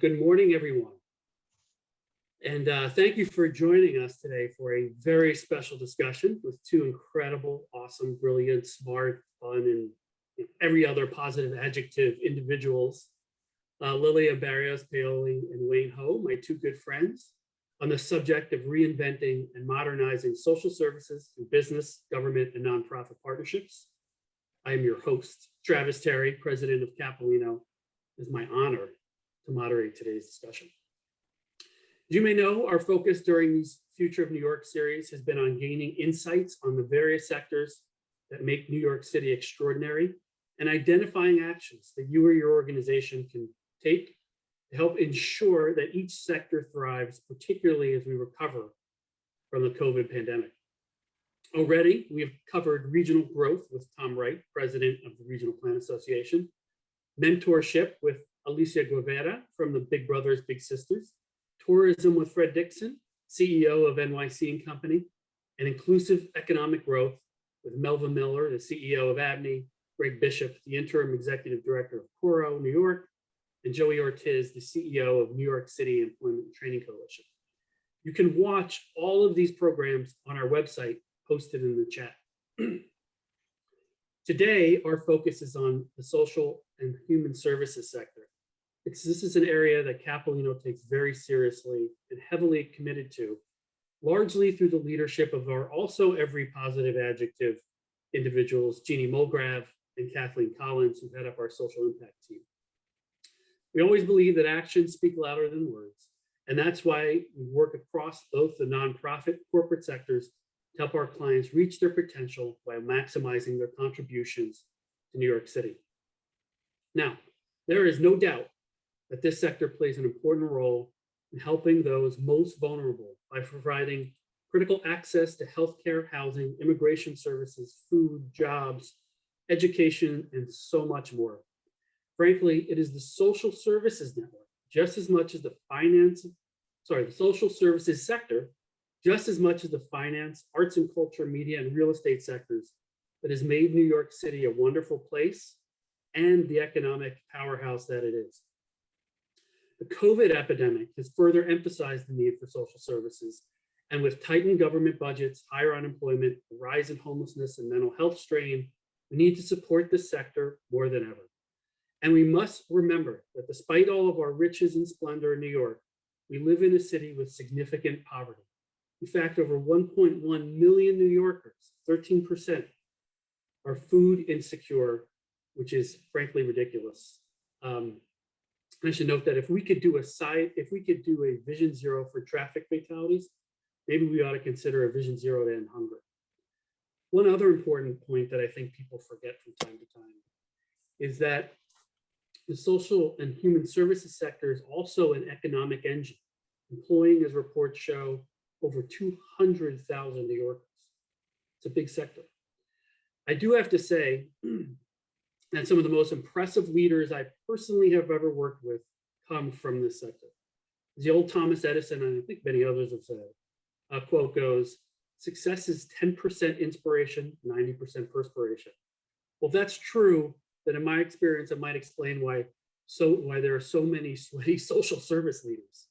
Good morning, everyone. And thank you for joining us today for a very special discussion with two incredible, awesome, brilliant, smart, fun, and every other positive adjective individuals, Lilliam Barrios-Paoli and Wayne Ho, my two good friends, on the subject of reinventing and modernizing social services through business, government, and nonprofit partnerships. I am your host, Travis Terry, president of Capalino. It is my honor to moderate today's discussion. As you may know, our focus during these Future of New York series has been on gaining insights on the various sectors that make New York City extraordinary and identifying actions that you or your organization can take to help ensure that each sector thrives, particularly as we recover from the COVID pandemic. Already, we have covered regional growth with Tom Wright, president of the Regional Plan Association, mentorship with Alicia Guevara from the Big Brothers Big Sisters, tourism with Fred Dixon, CEO of NYC & Company, and inclusive economic growth with Melva Miller, the CEO of Abney, Greg Bishop, the interim executive director of Coro, New York, and Joey Ortiz, the CEO of New York City Employment and Training Coalition. You can watch all of these programs on our website posted in the chat. Today, our focus is on the social and human services sector. This is an area that Capalino takes very seriously and heavily committed to, largely through the leadership of our also every positive adjective individuals, Jeannie Mulgrave and Kathleen Collins, who head up our social impact team. We always believe that actions speak louder than words, and that's why we work across both the nonprofit corporate sectors to help our clients reach their potential while maximizing their contributions to New York City. Now, there is no doubt that this sector plays an important role in helping those most vulnerable by providing critical access to healthcare, housing, immigration services, food, jobs, education, and so much more. Frankly, it is the social services network, just as much as the social services sector, just as much as the finance, arts and culture, media, and real estate sectors that has made New York City a wonderful place and the economic powerhouse that it is. The COVID epidemic has further emphasized the need for social services, and with tightened government budgets, higher unemployment, a rise in homelessness and mental health strain, we need to support this sector more than ever. And we must remember that despite all of our riches and splendor in New York, we live in a city with significant poverty. In fact, over 1.1 million New Yorkers, 13%, are food insecure, which is frankly ridiculous. I should note that if we could do a vision zero for traffic fatalities, maybe we ought to consider a vision zero to end hunger. One other important point that I think people forget from time to time is that the social and human services sector is also an economic engine, employing, as reports show, over 200,000 New Yorkers. It's a big sector. I do have to say that some of the most impressive leaders I personally have ever worked with come from this sector. As the old Thomas Edison, and I think many others have said, a quote goes, "Success is 10% inspiration, 90% perspiration." Well, if that's true, then in my experience, it might explain why there are so many sweaty social service leaders.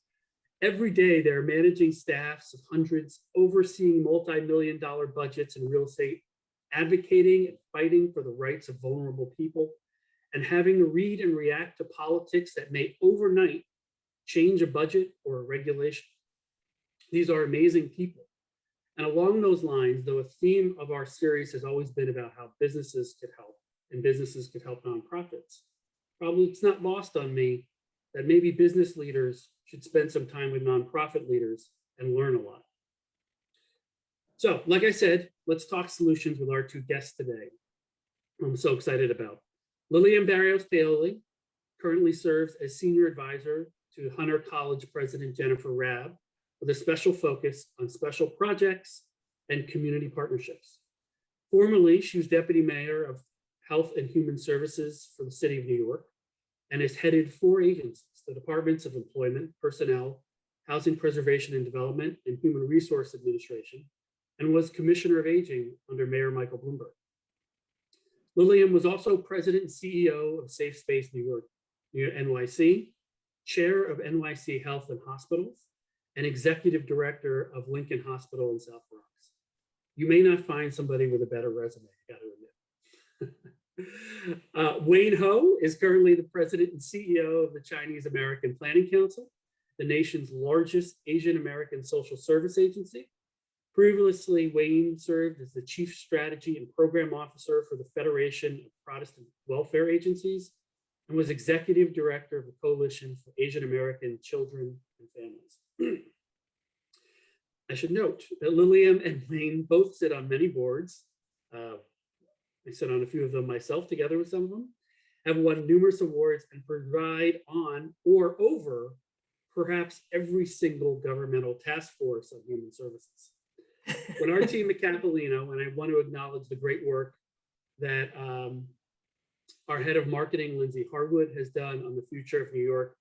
Every day, they're managing staffs of hundreds, overseeing multi-million-dollar budgets in real estate, advocating and fighting for the rights of vulnerable people, and having to read and react to politics that may overnight change a budget or a regulation. These are amazing people. And along those lines, though a theme of our series has always been about how businesses could help and businesses could help nonprofits, probably it's not lost on me that maybe business leaders should spend some time with nonprofit leaders and learn a lot. So, like I said, let's talk solutions with our two guests today. I'm so excited about. Lilliam Barrios-Paoli currently serves as senior advisor to Hunter College President Jennifer Rabb, with a special focus on special projects and community partnerships. Formerly, she was deputy mayor of Health and Human Services for the city of New York, and has headed 4 agencies, the Departments of Employment, Personnel, Housing Preservation and Development, and Human Resource Administration, and was Commissioner of Aging under Mayor Michael Bloomberg. Lilliam was also president and CEO of Safe Space New York, NYC, chair of NYC Health and Hospitals, and executive director of Lincoln Hospital in South Bronx. You may not find somebody with a better resume, I got to admit. Wayne Ho is currently the president and CEO of the Chinese American Planning Council, the nation's largest Asian American social service agency. Previously, Wayne served as the chief strategy and program officer for the Federation of Protestant Welfare Agencies and was executive director of the Coalition for Asian American Children and Families. I should note that Lilliam and Wayne both sit on many boards. I sit on a few of them myself, together with some of them, have won numerous awards and preside on or over perhaps every single governmental task force on human services. When our team at Capalino, and I want to acknowledge the great work that our head of marketing, Lindsay Harwood, has done on the future of New York.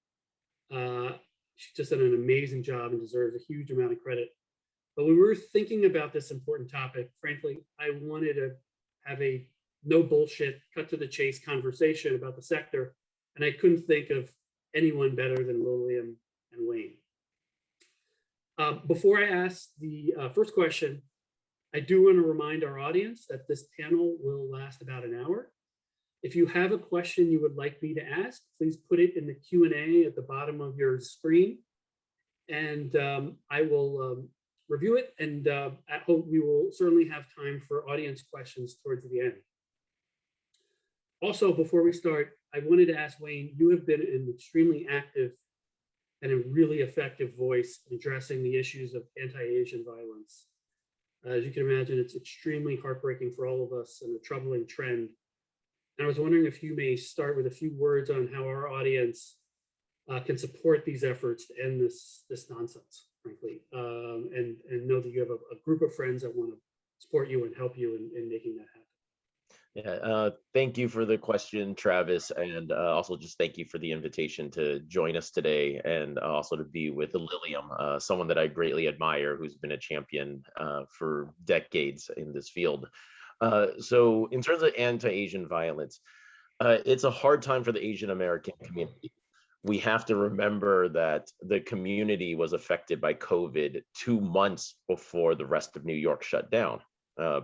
She's just done an amazing job and deserves a huge amount of credit. But when we were thinking about this important topic, frankly, I wanted to have a no bullshit, cut to the chase conversation about the sector. And I couldn't think of anyone better than Lilliam and Wayne. Before I ask the first question, I do want to remind our audience that this panel will last about an hour. If you have a question you would like me to ask, please put it in the Q&A at the bottom of your screen, and I will review it, and I hope we will certainly have time for audience questions towards the end. Also, before we start, I wanted to ask Wayne, you have been an extremely active and a really effective voice in addressing the issues of anti-Asian violence. As you can imagine, it's extremely heartbreaking for all of us and a troubling trend. And I was wondering if you may start with a few words on how our audience can support these efforts to end this nonsense, frankly, and know that you have a group of friends that want to support you and help you in making that happen. Yeah, thank you for the question, Travis, and also just thank you for the invitation to join us today, and also to be with Lilliam, someone that I greatly admire, who's been a champion for decades in this field. So in terms of anti-Asian violence, it's a hard time for the Asian American community. We have to remember that the community was affected by COVID 2 months before the rest of New York shut down,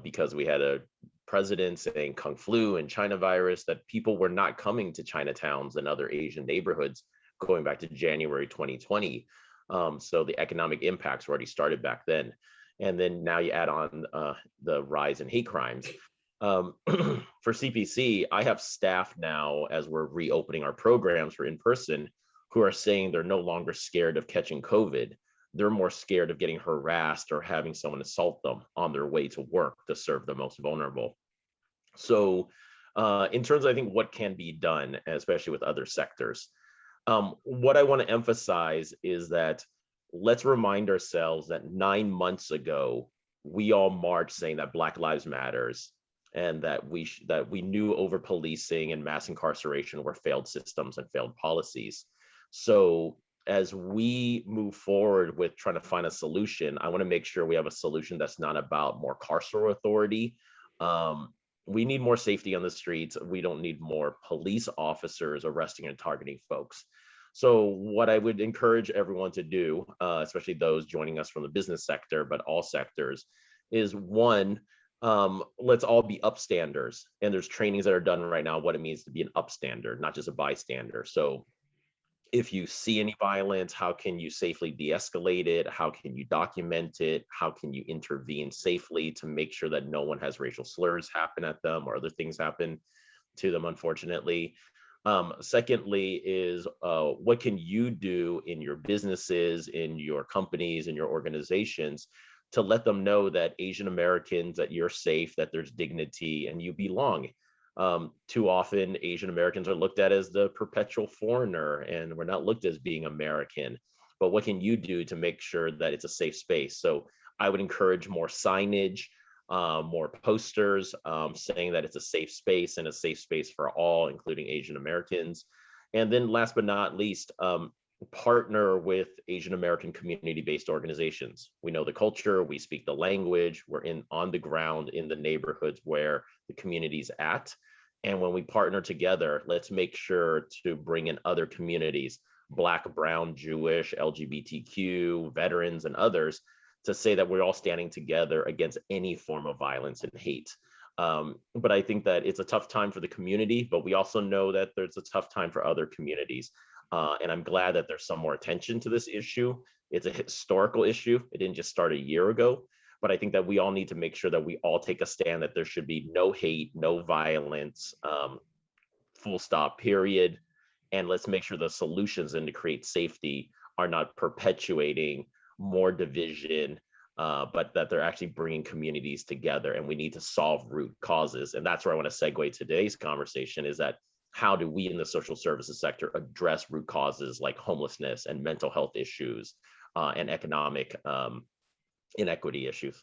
because we had a president saying Kung flu and China virus, that people were not coming to Chinatowns and other Asian neighborhoods going back to January 2020. So the economic impacts already started back then. And then now you add on the rise in hate crimes. For CPC, I have staff now, as we're reopening our programs for in-person, who are saying they're no longer scared of catching COVID. They're more scared of getting harassed or having someone assault them on their way to work to serve the most vulnerable. So in terms of, I think, what can be done, especially with other sectors, what I want to emphasize is that let's remind ourselves that 9 months ago, we all marched saying that Black Lives Matters, and that we knew over policing and mass incarceration were failed systems and failed policies. So as we move forward with trying to find a solution, I want to make sure we have a solution that's not about more carceral authority. We need more safety on the streets. We don't need more police officers arresting and targeting folks. So what I would encourage everyone to do, especially those joining us from the business sector, but all sectors, is one, let's all be upstanders. And there's trainings that are done right now, what it means to be an upstander, not just a bystander. So if you see any violence, how can you safely de-escalate it? How can you document it? How can you intervene safely to make sure that no one has racial slurs happen at them or other things happen to them, unfortunately? Secondly is what can you do in your businesses, in your companies, in your organizations to let them know that Asian Americans, that you're safe, that there's dignity and you belong. Too often Asian Americans are looked at as the perpetual foreigner and we're not looked as being American. But what can you do to make sure that it's a safe space? So I would encourage more signage, more posters saying that it's a safe space and a safe space for all, including Asian Americans. And then last but not least, partner with Asian American community-based organizations. We know the culture, we speak the language, we're on the ground in the neighborhoods where the community's at. And when we partner together, let's make sure to bring in other communities, Black, Brown, Jewish, LGBTQ, veterans, and others, to say that we're all standing together against any form of violence and hate. But I think that it's a tough time for the community, but we also know that there's a tough time for other communities. And I'm glad that there's some more attention to this issue. It's a historical issue. It didn't just start a year ago, but I think that we all need to make sure that we all take a stand that there should be no hate, no violence, full stop, period. And let's make sure the solutions and to create safety are not perpetuating more division, but that they're actually bringing communities together, and we need to solve root causes. And that's where I want to segue today's conversation, is that how do we in the social services sector address root causes like homelessness and mental health issues and economic inequity issues?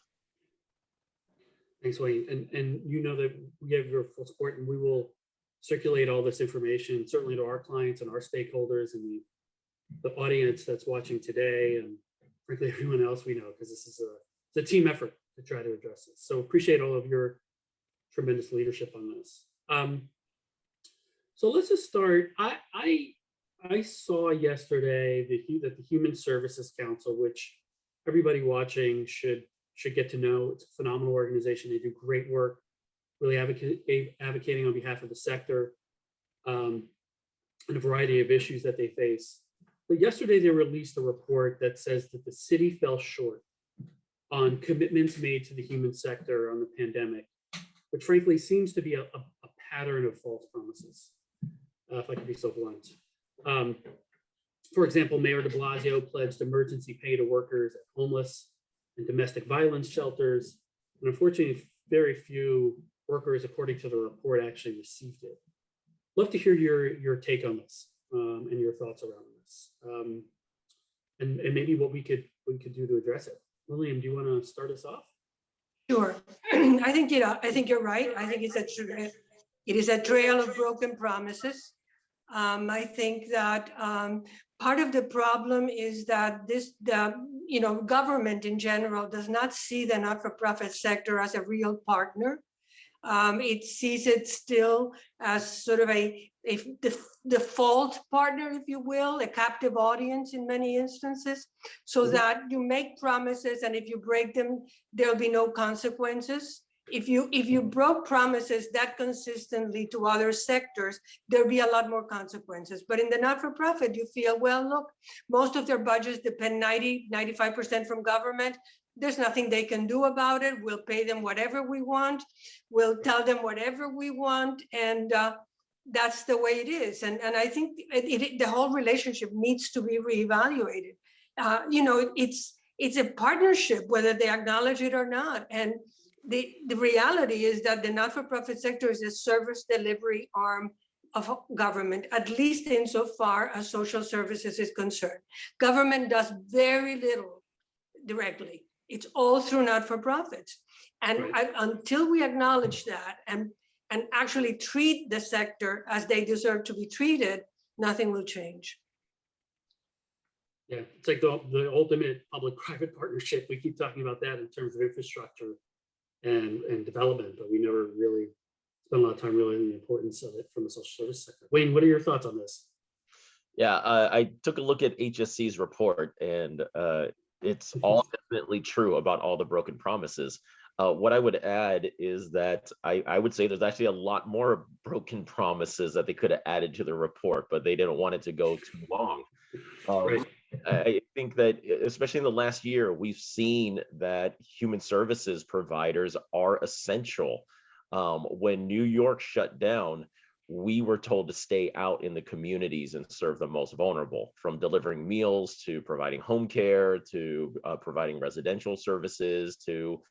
Thanks, Wayne. And you know that we have your full support, and we will circulate all this information, certainly to our clients and our stakeholders and the audience that's watching today, and frankly, everyone else we know, because this is it's a team effort to try to address this. So appreciate all of your tremendous leadership on this. So let's just start. I saw yesterday that the Human Services Council, which everybody watching should get to know. It's a phenomenal organization. They do great work, really advocating on behalf of the sector and a variety of issues that they face. But yesterday they released a report that says that the city fell short on commitments made to the human sector on the pandemic, which frankly seems to be a pattern of false promises, if I can be so blunt. For example, Mayor de Blasio pledged emergency pay to workers at homeless and domestic violence shelters. And unfortunately, very few workers, according to the report, actually received it. Love to hear your take on this and your thoughts around this, and maybe what we could do to address it. Lillian, do you want to start us off? Sure. I think you're right. I think it is a trail of broken promises. I think that part of the problem is that government in general does not see the not-for-profit sector as a real partner. It sees it still as sort of a default partner, if you will, a captive audience in many instances, so that you make promises, and if you break them, there'll be no consequences. If you broke promises that consistently to other sectors, there'll be a lot more consequences. But in the not-for-profit, you feel, well, look, most of their budgets depend 95% from government. There's nothing they can do about it. We'll pay them whatever we want. We'll tell them whatever we want. And that's the way it is. And I think the whole relationship needs to be reevaluated. It's a partnership, whether they acknowledge it or not. And the reality is that the not-for-profit sector is a service delivery arm of government, at least insofar as social services is concerned. Government does very little directly. It's all through not-for-profits. And until we acknowledge that and actually treat the sector as they deserve to be treated, nothing will change. Yeah, it's like the ultimate public-private partnership. We keep talking about that in terms of infrastructure and development, but we never really spend a lot of time really on the importance of it from the social service sector. Wayne, what are your thoughts on this? Yeah, I took a look at HSC's report, and it's all definitely true about all the broken promises. What I would add is that I would say there's actually a lot more broken promises that they could have added to the report, but they didn't want it to go too long. Right. I think that, especially in the last year, we've seen that human services providers are essential. When New York shut down, we were told to stay out in the communities and serve the most vulnerable, from delivering meals to providing home care to providing residential services to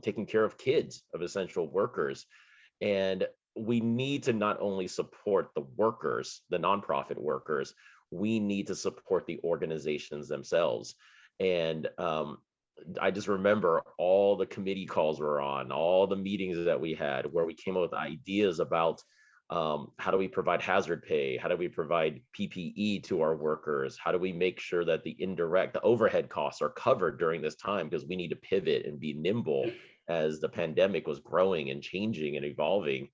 taking care of kids, of essential workers. And we need to not only support the workers, the nonprofit workers, we need to support the organizations themselves. And I just remember all the committee calls we're on, all the meetings that we had where we came up with ideas about how do we provide hazard pay? How do we provide PPE to our workers? How do we make sure that the overhead costs are covered during this time? Because we need to pivot and be nimble as the pandemic was growing and changing and evolving.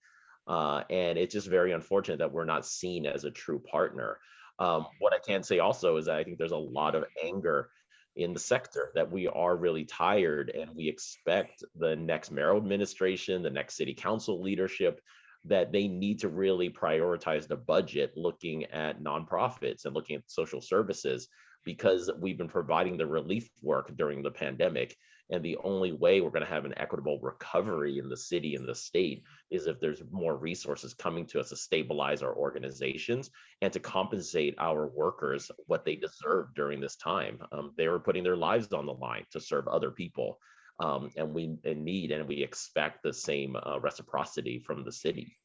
And it's just very unfortunate that we're not seen as a true partner. What I can say also is that I think there's a lot of anger in the sector, that we are really tired, and we expect the next mayoral administration, the next city council leadership, that they need to really prioritize the budget looking at nonprofits and looking at social services, because we've been providing the relief work during the pandemic. And the only way we're going to have an equitable recovery in the city and the state is if there's more resources coming to us to stabilize our organizations and to compensate our workers what they deserve during this time. They were putting their lives on the line to serve other people. And we need and we expect the same reciprocity from the city.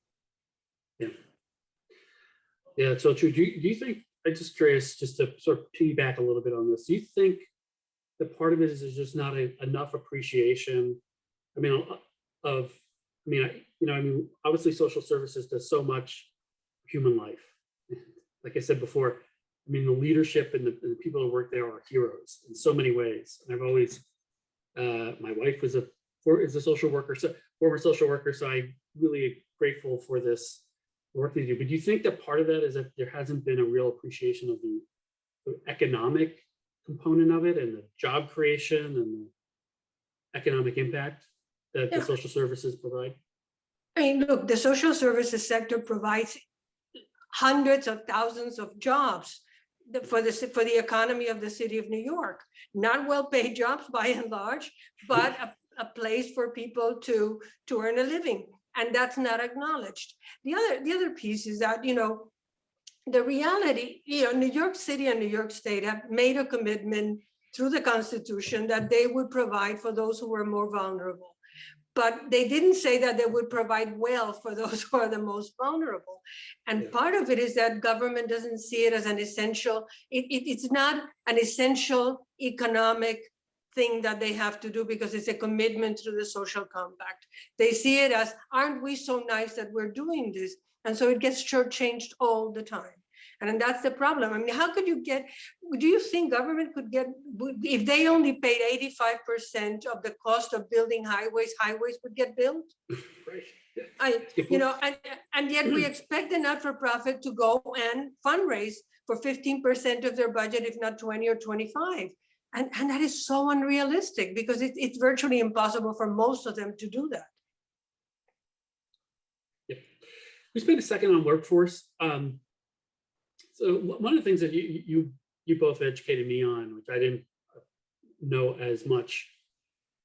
Yeah, yeah, it's so true. Do you think, I'm just curious, just to sort of piggyback a little bit on this, do you think that part of it is there's just not enough appreciation? I mean, obviously social services does so much for human life. Like I said before, I mean, the leadership and the people who work there are heroes in so many ways. And I've always, my wife is a social worker, so former social worker, so I'm really grateful for this work they do. But do you think that part of that is that there hasn't been a real appreciation of the economic component of it, and the job creation and the economic impact that the social services provide? I mean, look, the social services sector provides hundreds of thousands of jobs for the economy of the city of New York. Not well-paid jobs by and large, but a place for people to earn a living, and that's not acknowledged. The other piece is that, the reality, New York City and New York State have made a commitment through the Constitution that they would provide for those who were more vulnerable. But they didn't say that they would provide well for those who are the most vulnerable. And part of it is that government doesn't see it as an essential, it's not an essential economic thing that they have to do because it's a commitment through the social compact. They see it as, aren't we so nice that we're doing this? And so it gets shortchanged all the time. And that's the problem. I mean, how could you do you think government could get, if they only paid 85% of the cost of building highways would get built? Right. And yet we expect the not-for-profit to go and fundraise for 15% of their budget, if not 20 or 25. And that is so unrealistic, because it's virtually impossible for most of them to do that. We spent a second on workforce. So one of the things that you both educated me on, which I didn't know as much,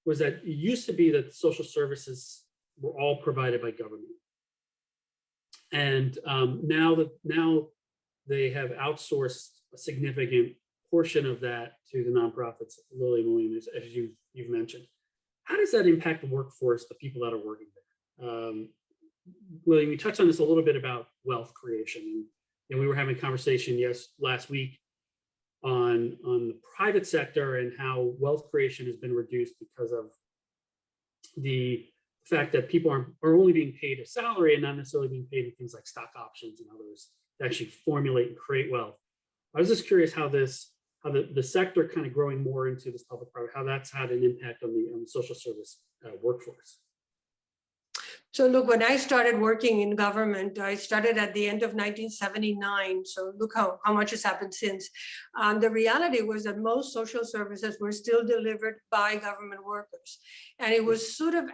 was that it used to be that social services were all provided by government, and now they have outsourced a significant portion of that to the nonprofits. Lilliam, as you've mentioned, how does that impact the workforce, the people that are working there? William, you touched on this a little bit about wealth creation, and we were having a conversation last week on the private sector and how wealth creation has been reduced because of the fact that people are only being paid a salary and not necessarily being paid in things like stock options and others to actually formulate and create wealth. I was just curious how the sector kind of growing more into this public-private, how that's had an impact on the social service workforce. So look, when I started working in government, I started at the end of 1979. So look how much has happened since. The reality was that most social services were still delivered by government workers. And it was sort of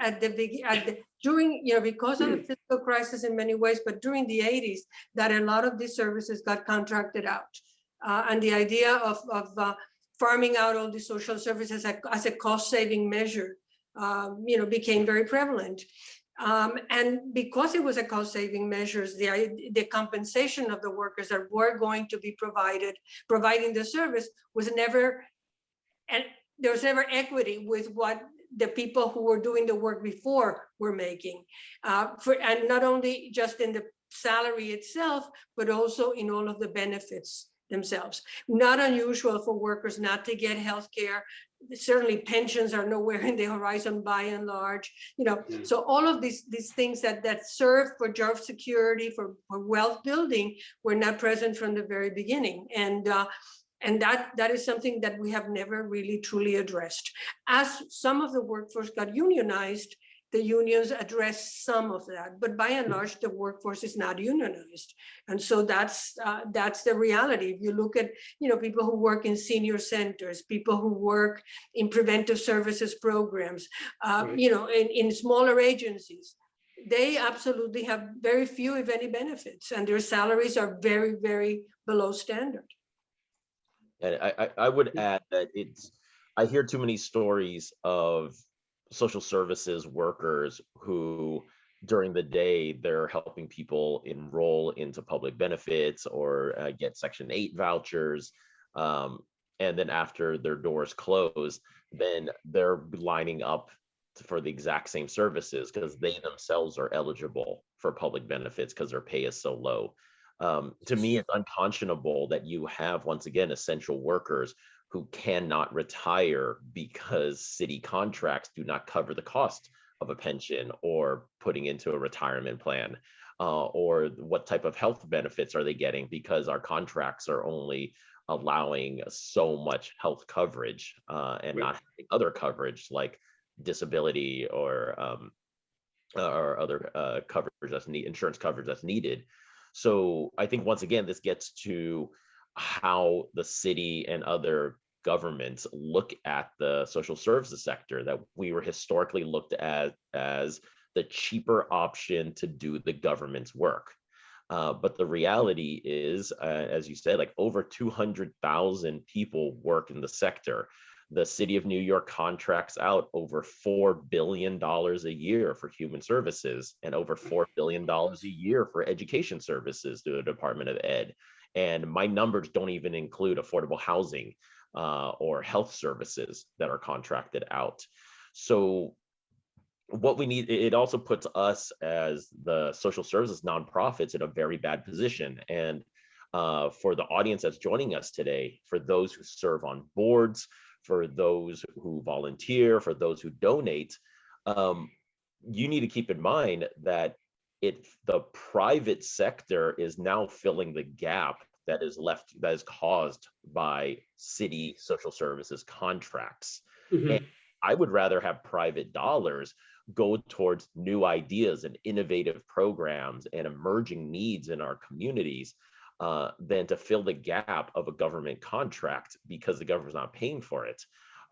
during, because of the fiscal crisis in many ways, but during the 80s, that a lot of these services got contracted out. And the idea of farming out all these social services as a cost-saving measure, became very prevalent. And because it was a cost-saving measures, the compensation of the workers that were going to be providing the service was never, and there was never equity with what the people who were doing the work before were making, and not only just in the salary itself, but also in all of the benefits themselves. Not unusual for workers not to get health care. Certainly pensions are nowhere in the horizon by and large, So all of these things that serve for job security, for wealth building, were not present from the very beginning. And that is something that we have never really truly addressed. As some of the workforce got unionized, the unions address some of that, but by and large, the workforce is not unionized. And so that's the reality. If you look at, people who work in senior centers, people who work in preventive services programs, in smaller agencies, they absolutely have very few, if any, benefits, and their salaries are very, very below standard. And I would add that I hear too many stories of social services workers who during the day they're helping people enroll into public benefits or get Section 8 vouchers. And then after their doors close, then they're lining up for the exact same services because they themselves are eligible for public benefits because their pay is so low. To me, it's unconscionable that you have, once again, essential workers who cannot retire because city contracts do not cover the cost of a pension or putting into a retirement plan, or what type of health benefits are they getting because our contracts are only allowing so much health coverage and not having other coverage like disability or other coverage that's insurance coverage that's needed. So I think once again, this gets to how the city and other governments look at the social services sector, that we were historically looked at as the cheaper option to do the government's work. But the reality is, as you said, like over 200,000 people work in the sector. The city of New York contracts out over $4 billion a year for human services and over $4 billion a year for education services to the Department of Ed. And my numbers don't even include affordable housing or health services that are contracted out. So what we need, it also puts us as the social services nonprofits in a very bad position. And for the audience that's joining us today, for those who serve on boards, for those who volunteer, for those who donate, you need to keep in mind that the private sector is now filling the gap that is caused by city social services contracts. Mm-hmm. And I would rather have private dollars go towards new ideas and innovative programs and emerging needs in our communities than to fill the gap of a government contract because the government's not paying for it.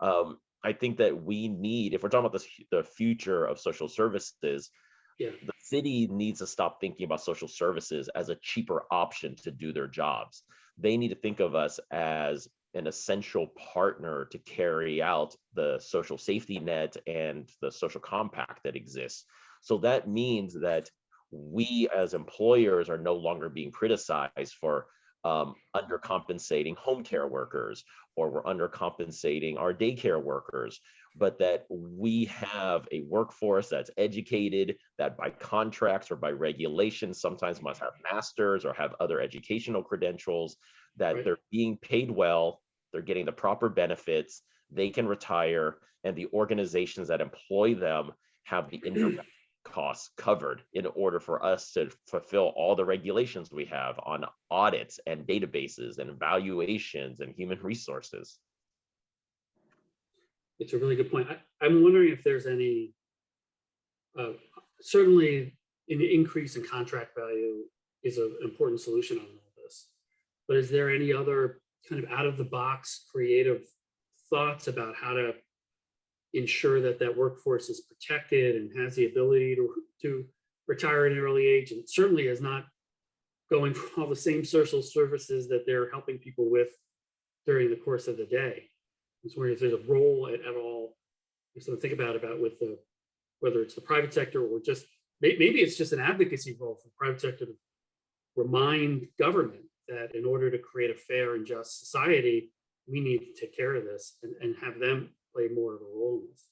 I think that we need, if we're talking about the future of social services, the city needs to stop thinking about social services as a cheaper option to do their jobs. They need to think of us as an essential partner to carry out the social safety net and the social compact that exists. So that means that we as employers are no longer being criticized for undercompensating home care workers, or we're undercompensating our daycare workers, but that we have a workforce that's educated, that by contracts or by regulations sometimes must have masters or have other educational credentials, that they're being paid well, they're getting the proper benefits, they can retire, and the organizations that employ them have the indirect costs covered in order for us to fulfill all the regulations we have on audits and databases and evaluations and human resources. It's a really good point. I'm wondering if there's any, certainly an increase in contract value is an important solution on all this, but is there any other kind of out of the box creative thoughts about how to ensure that workforce is protected and has the ability to retire at an early age, and certainly is not going for all the same social services that they're helping people with during the course of the day? It's where if there's a role at all, so think about with whether it's the private sector or just maybe it's just an advocacy role for the private sector to remind government that in order to create a fair and just society, we need to take care of this and have them play more of a role in this.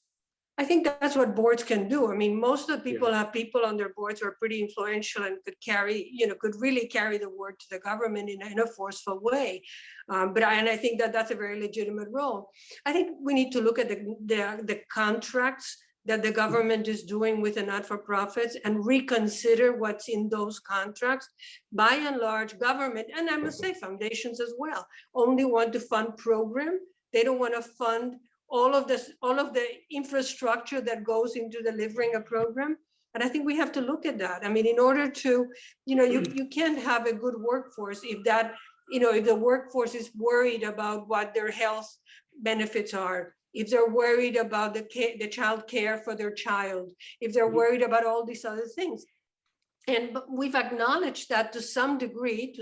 I think that's what boards can do. I mean, most of the people have people on their boards who are pretty influential and could really carry the word to the government in a forceful way. I think that's a very legitimate role. I think we need to look at the contracts that the government is doing with the not-for-profits and reconsider what's in those contracts. By and large, government, and I must say foundations as well, only want to fund program. They don't want to fund all of the infrastructure that goes into delivering a program. And I think we have to look at that. I mean, in order to, you can't have a good workforce if that, if the workforce is worried about what their health benefits are, if they're worried about the child care for their child, if they're worried about all these other things. And we've acknowledged that to some degree,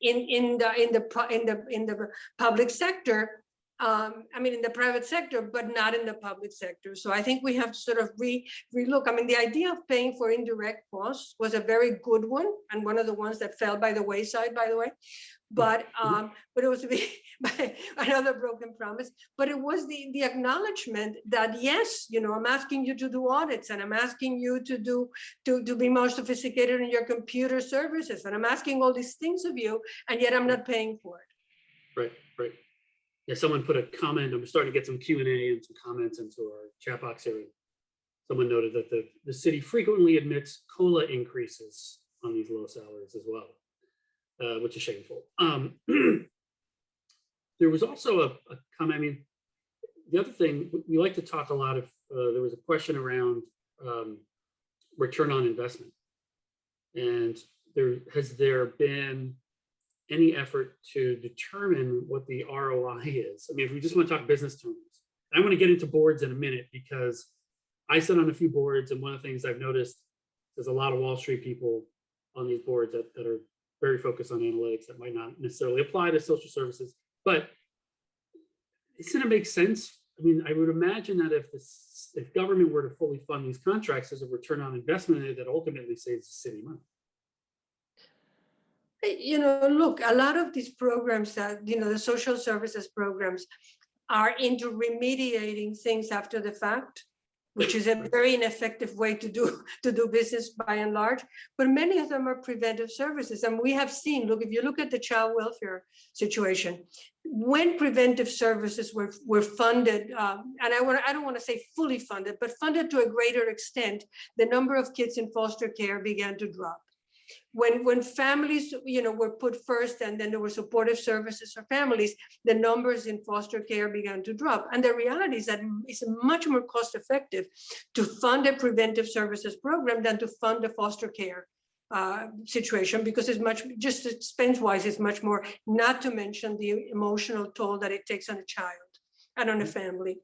in the public sector. In the private sector, but not in the public sector. So I think we have to sort of relook. I mean, the idea of paying for indirect costs was a very good one, and one of the ones that fell by the wayside, by the way. But it was by another broken promise. But it was the acknowledgement that yes, I'm asking you to do audits, and I'm asking you to be more sophisticated in your computer services, and I'm asking all these things of you, and yet I'm not paying for it. Right. Yeah, someone put a comment. I'm starting to get some Q&A and some comments into our chat box here. Someone noted that the city frequently admits COLA increases on these low salaries as well, which is shameful. There was also a comment. I mean, the other thing, we like to talk a lot of, there was a question around return on investment. And has there been any effort to determine what the ROI is? I mean, if we just want to talk business terms, I want to get into boards in a minute, because I sit on a few boards, and one of the things I've noticed, there's a lot of Wall Street people on these boards that are very focused on analytics that might not necessarily apply to social services. But doesn't it make sense? I mean, I would imagine that if government were to fully fund these contracts, there's a return on investment that ultimately saves the city money. Look, a lot of these programs that, the social services programs are into remediating things after the fact, which is a very ineffective way to do business by and large. But many of them are preventive services. And we have seen, look, if you look at the child welfare situation, when preventive services were funded, and I don't want to say fully funded, but funded to a greater extent, the number of kids in foster care began to drop. When families, were put first, and then there were supportive services for families, the numbers in foster care began to drop. And the reality is that it's much more cost effective to fund a preventive services program than to fund a foster care situation, because it's much, just expense-wise, it's much more, not to mention the emotional toll that it takes on a child and on a family.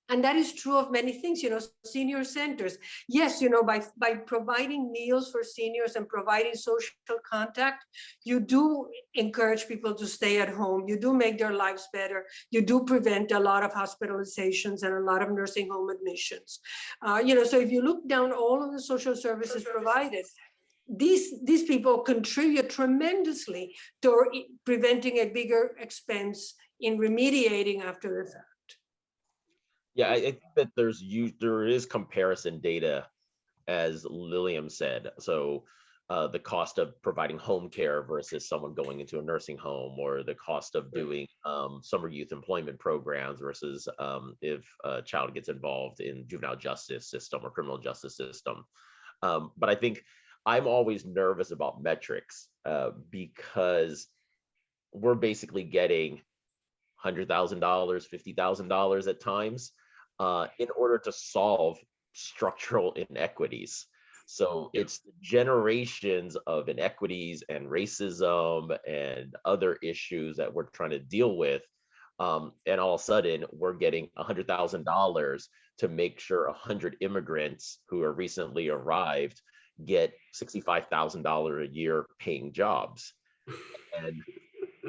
And that is true of many things, senior centers. Yes, by providing meals for seniors and providing social contact, you do encourage people to stay at home. You do make their lives better. You do prevent a lot of hospitalizations and a lot of nursing home admissions. So if you look down all of the social services provided, these people contribute tremendously to preventing a bigger expense in remediating after the fact. Yeah, I think that there is comparison data, as Lilliam said. So the cost of providing home care versus someone going into a nursing home, or the cost of doing summer youth employment programs versus if a child gets involved in juvenile justice system or criminal justice system. But I think I'm always nervous about metrics because we're basically getting $100,000, $50,000 at times in order to solve structural inequities. So it's generations of inequities and racism and other issues that we're trying to deal with. And all of a sudden, we're getting $100,000 to make sure 100 immigrants who are recently arrived get $65,000 a year paying jobs. And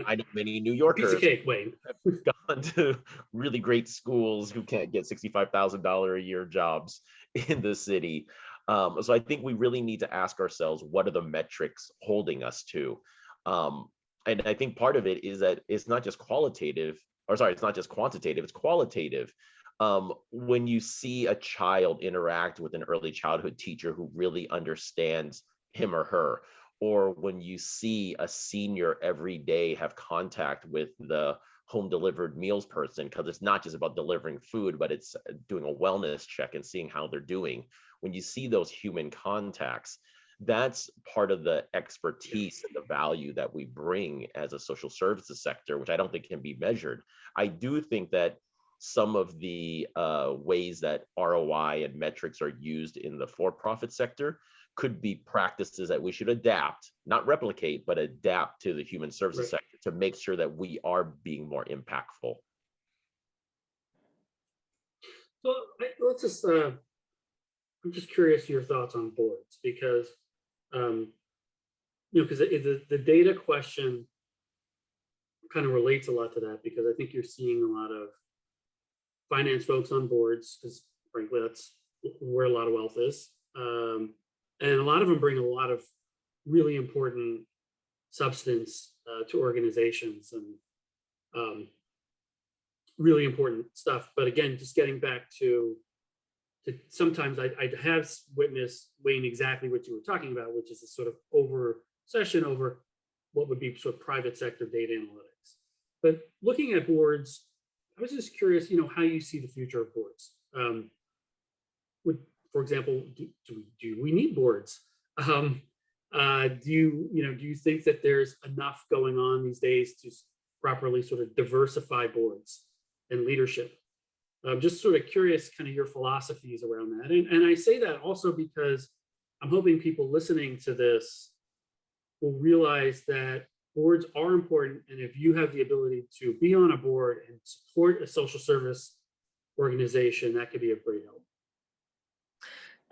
I know many New Yorkers Piece of cake, Wayne. have gone to really great schools who can't get $65,000 a year jobs in the city. So I think we really need to ask ourselves, what are the metrics holding us to? And I think part of it is that it's not just quantitative, it's qualitative. When you see a child interact with an early childhood teacher who really understands him or her, or when you see a senior every day have contact with the home delivered meals person, because it's not just about delivering food, but it's doing a wellness check and seeing how they're doing. When you see those human contacts, that's part of the expertise and the value that we bring as a social services sector, which I don't think can be measured. I do think that some of the ways that ROI and metrics are used in the for-profit sector could be practices that we should adapt, not replicate, but adapt to the human services sector to make sure that we are being more impactful. So let's just, I'm just curious your thoughts on boards, because, because the data question kind of relates a lot to that, because I think you're seeing a lot of finance folks on boards, because frankly, that's where a lot of wealth is. And a lot of them bring a lot of really important substance to organizations, and really important stuff. But again, just getting back to sometimes I have witnessed, Wayne, exactly what you were talking about, which is a sort of obsession over what would be sort of private sector data analytics. But looking at boards, I was just curious, how you see the future of boards. For example, do we need boards? Do you think that there's enough going on these days to properly sort of diversify boards and leadership? I'm just sort of curious, kind of your philosophies around that. And I say that also because I'm hoping people listening to this will realize that boards are important. And if you have the ability to be on a board and support a social service organization, that could be of great help.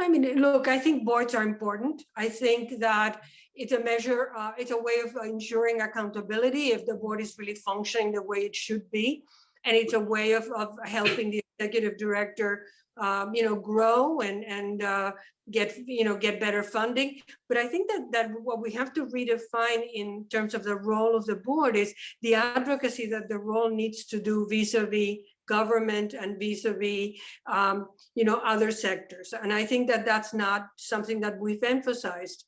I mean, look, I think boards are important. I think that it's a measure, it's a way of ensuring accountability if the board is really functioning the way it should be. And it's a way of helping the executive director, grow and get better funding. But I think that what we have to redefine in terms of the role of the board is the advocacy that the role needs to do vis-a-vis government and vis-a-vis, other sectors. And I think that that's not something that we've emphasized.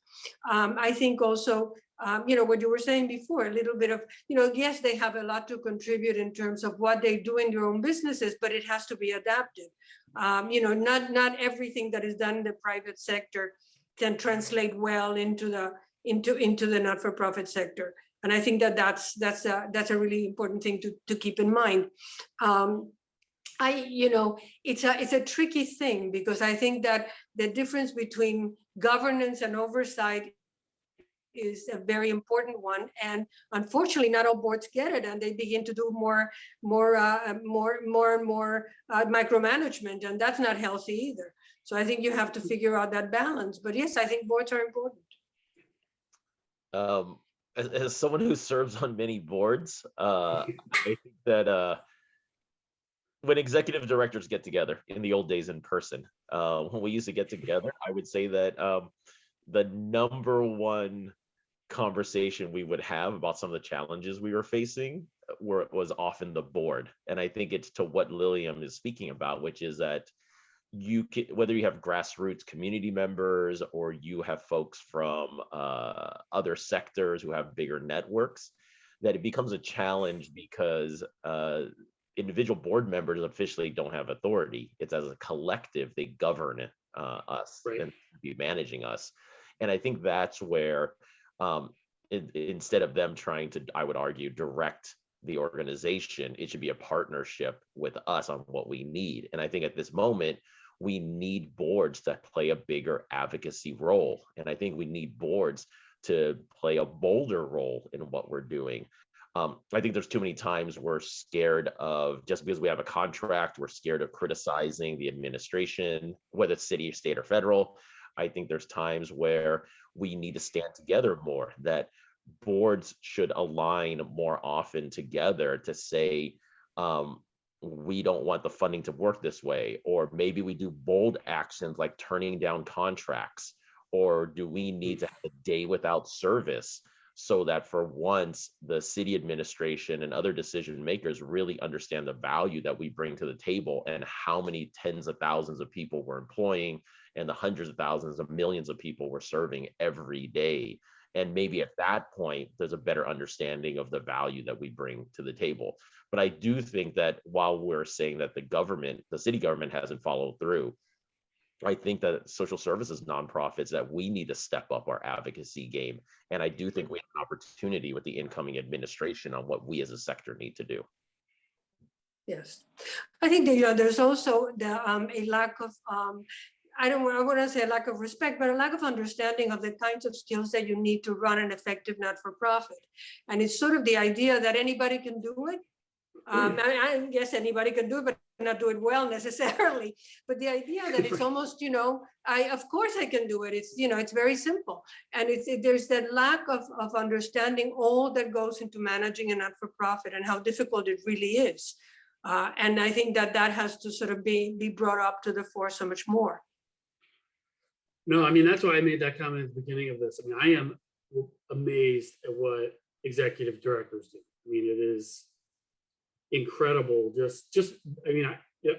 I think also, what you were saying before, a little bit of, yes, they have a lot to contribute in terms of what they do in their own businesses, but it has to be adapted. Not everything that is done in the private sector can translate well into the not-for-profit sector. And I think that that's a really important thing to keep in mind. It's a tricky thing, because I think that the difference between governance and oversight is a very important one, and unfortunately, not all boards get it, and they begin to do more micromanagement, and that's not healthy either. So I think you have to figure out that balance. But yes, I think boards are important. As someone who serves on many boards, I think that when executive directors get together in the old days in person, when we used to get together, I would say that the number one conversation we would have about some of the challenges we were facing was often the board. And I think it's to what Lilliam is speaking about, which is that you can, whether you have grassroots community members or you have folks from other sectors who have bigger networks, that it becomes a challenge because individual board members officially don't have authority. It's as a collective, they govern us and be managing us. And I think that's where instead of them trying to, I would argue, direct the organization, it should be a partnership with us on what we need. And I think at this moment, we need boards to play a bigger advocacy role. And I think we need boards to play a bolder role in what we're doing. I think there's too many times we're scared of, just because we have a contract, we're scared of criticizing the administration, whether it's city, state, or federal. I think there's times where we need to stand together more, that boards should align more often together to say, we don't want the funding to work this way, or maybe we do bold actions like turning down contracts, or do we need to have a day without service so that for once the city administration and other decision makers really understand the value that we bring to the table and how many tens of thousands of people we're employing and the hundreds of thousands of millions of people we're serving every day. And maybe at that point, there's a better understanding of the value that we bring to the table. But I do think that while we're saying that the city government hasn't followed through, I think that social services nonprofits, that we need to step up our advocacy game. And I do think we have an opportunity with the incoming administration on what we as a sector need to do. Yes, I think that, there's also a lack of, I want to say a lack of respect, but a lack of understanding of the kinds of skills that you need to run an effective not-for-profit. And it's sort of the idea that anybody can do it. I guess anybody can do it, but not do it well necessarily. But the idea that it's almost, of course I can do it. It's, it's very simple. And there's that lack of understanding all that goes into managing a not-for-profit and how difficult it really is. And I think that has to sort of be brought up to the fore so much more. No, I mean, that's why I made that comment at the beginning of this. I mean, I am amazed at what executive directors do. I mean, it is incredible. I mean,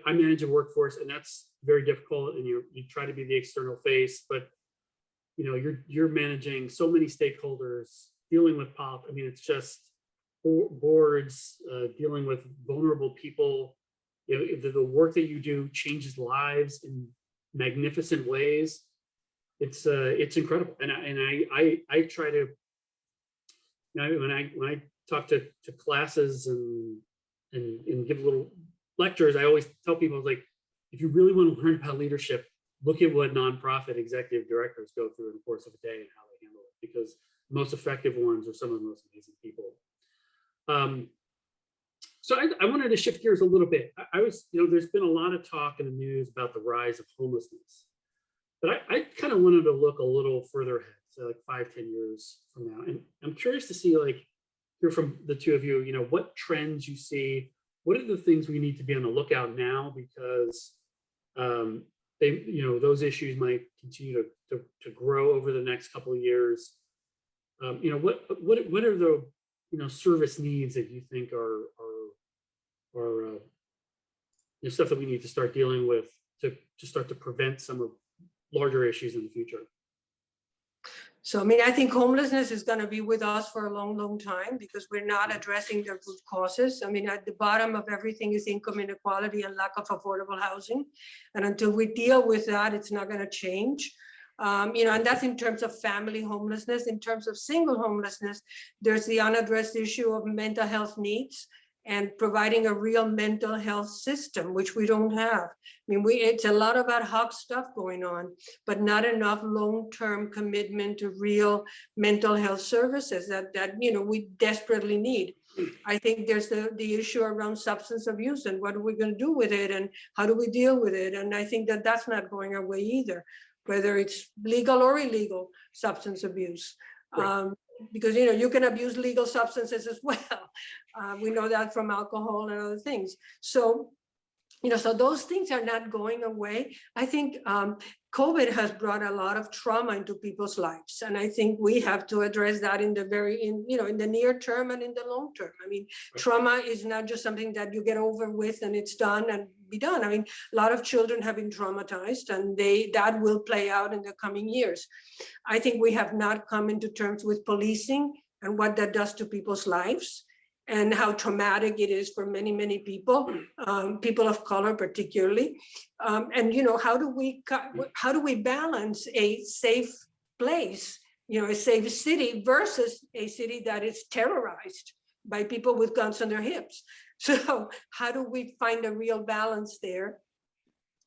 I manage a workforce, and that's very difficult. And you try to be the external face, but you're managing so many stakeholders, dealing with I mean, it's just boards, dealing with vulnerable people. The work that you do changes lives in magnificent ways. It's incredible, and I try to, when I talk to classes and give little lectures, I always tell people, like, if you really want to learn about leadership, look at what nonprofit executive directors go through in the course of a day and how they handle it, because the most effective ones are some of the most amazing people. So I wanted to shift gears a little bit. There's been a lot of talk in the news about the rise of homelessness, but I kind of wanted to look a little further ahead, so like 5-10 years from now. And I'm curious to see, hear from the two of you, what trends you see. What are the things we need to be on the lookout now? Because those issues might continue to grow over the next couple of years. What are the service needs that you think are stuff that we need to start dealing with to start to prevent some of larger issues in the future? So, I mean, I think homelessness is going to be with us for a long, long time because we're not addressing the root causes. I mean, at the bottom of everything is income inequality and lack of affordable housing. And until we deal with that, it's not going to change. And that's in terms of family homelessness. In terms of single homelessness, there's the unaddressed issue of mental health needs and providing a real mental health system, which we don't have. I mean, it's a lot of ad hoc stuff going on, but not enough long-term commitment to real mental health services that we desperately need. I think there's the issue around substance abuse and what are we going to do with it and how do we deal with it? And I think that that's not going away either, whether it's legal or illegal substance abuse. Right. Because you can abuse legal substances as well. We know that from alcohol and other things. So, so those things are not going away. I think COVID has brought a lot of trauma into people's lives, and I think we have to address that in the near term and in the long term. I mean, trauma is not just something that you get over with and it's done and be done. I mean, a lot of children have been traumatized, and that will play out in the coming years. I think we have not come into terms with policing and what that does to people's lives, and how traumatic it is for many, many people, people of color particularly. And how do we balance a safe place, a safe city versus a city that is terrorized by people with guns on their hips? So how do we find a real balance there?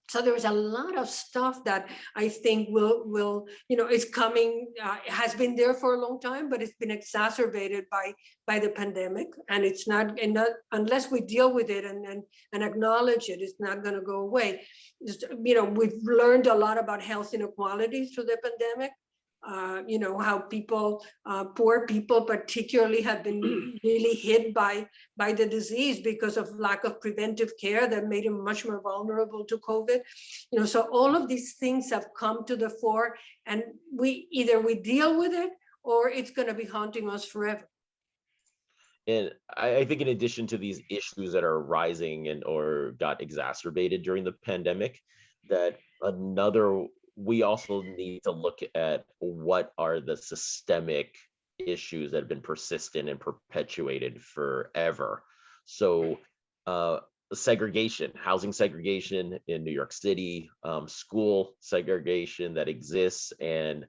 So there's a lot of stuff that I think will is coming, has been there for a long time, but it's been exacerbated by the pandemic, and it's not unless we deal with it and acknowledge it, it's not going to go away. We've learned a lot about health inequalities through the pandemic. How people, poor people particularly, have been really hit by the disease because of lack of preventive care that made them much more vulnerable to COVID. So all of these things have come to the fore, and either we deal with it or it's going to be haunting us forever. And I think in addition to these issues that are rising or got exacerbated during the pandemic, that we also need to look at what are the systemic issues that have been persistent and perpetuated forever. So segregation, housing segregation in New York City, school segregation that exists, and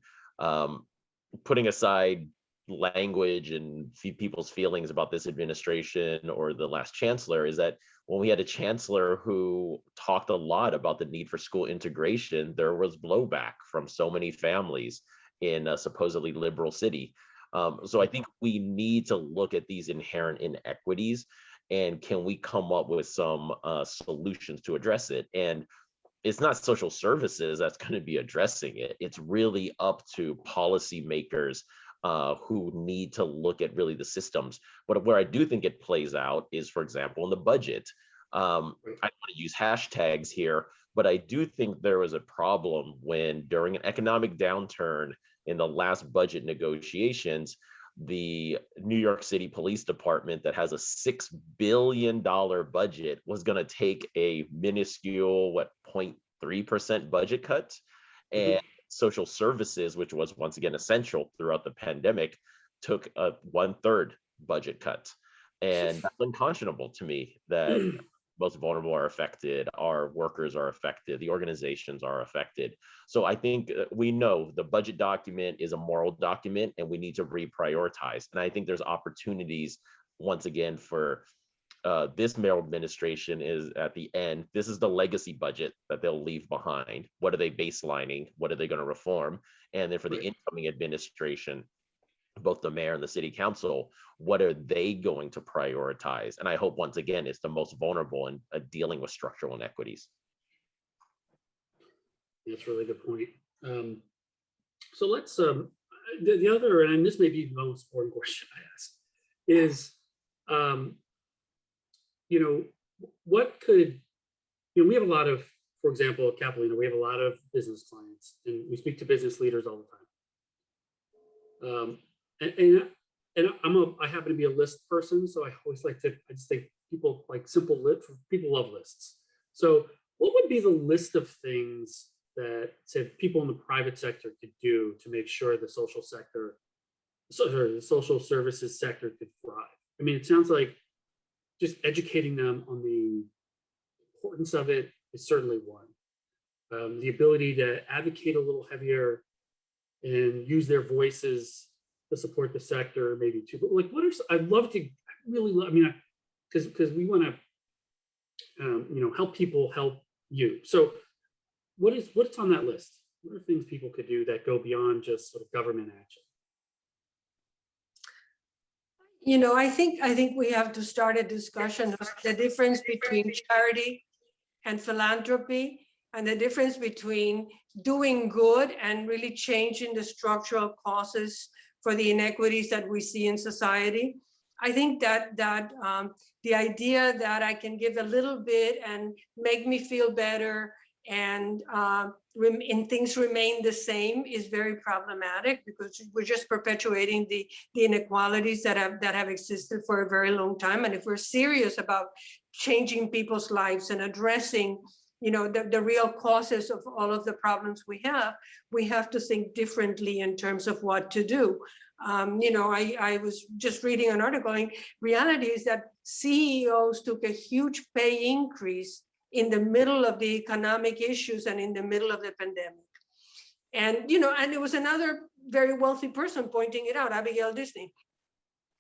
putting aside language and people's feelings about this administration or the last chancellor is that when we had a chancellor who talked a lot about the need for school integration, there was blowback from so many families in a supposedly liberal city. So I think we need to look at these inherent inequities and can we come up with some solutions to address it? And it's not social services that's going to be addressing it. It's really up to policymakers who need to look at really the systems. But where I do think it plays out is, for example, in the budget. I don't want to use hashtags here, but I do think there was a problem when during an economic downturn in the last budget negotiations, the New York City Police Department that has a $6 billion budget was going to take a minuscule, 0.3% budget cut. And social services, which was once again essential throughout the pandemic, took a 1/3 budget cut. And that's unconscionable to me that most vulnerable are affected, our workers are affected, the organizations are affected. So I think we know the budget document is a moral document and we need to reprioritize. And I think there's opportunities once again for this mayoral administration is at the end. This is the legacy budget that they'll leave behind. What are they baselining? What are they going to reform? And then for the incoming administration, both the mayor and the city council, what are they going to prioritize? And I hope once again, it's the most vulnerable in dealing with structural inequities. That's a really good point. So let's, the other, and this may be the most important question I ask, is, what could, we have a lot of, for example, at Capalino, we have a lot of business clients and we speak to business leaders all the time. I happen to be a list person, so I always I just think people like people love lists. So what would be the list of things that say people in the private sector could do to make sure the social services sector could thrive? I mean, it sounds like just educating them on the importance of it is certainly one. The ability to advocate a little heavier and use their voices to support the sector, maybe too. But I'd love to really, because we want to, help people help you. So what's on that list? What are things people could do that go beyond just sort of government action? I think we have to start a discussion of the difference between charity and philanthropy, and the difference between doing good and really changing the structural causes for the inequities that we see in society. I think that the idea that I can give a little bit and make me feel better and things remain the same is very problematic, because we're just perpetuating the inequalities that have existed for a very long time. And if we're serious about changing people's lives and addressing the real causes of all of the problems we have to think differently in terms of what to do. I was just reading an article, and reality is that CEOs took a huge pay increase in the middle of the economic issues and in the middle of the pandemic. And, and it was another very wealthy person pointing it out, Abigail Disney,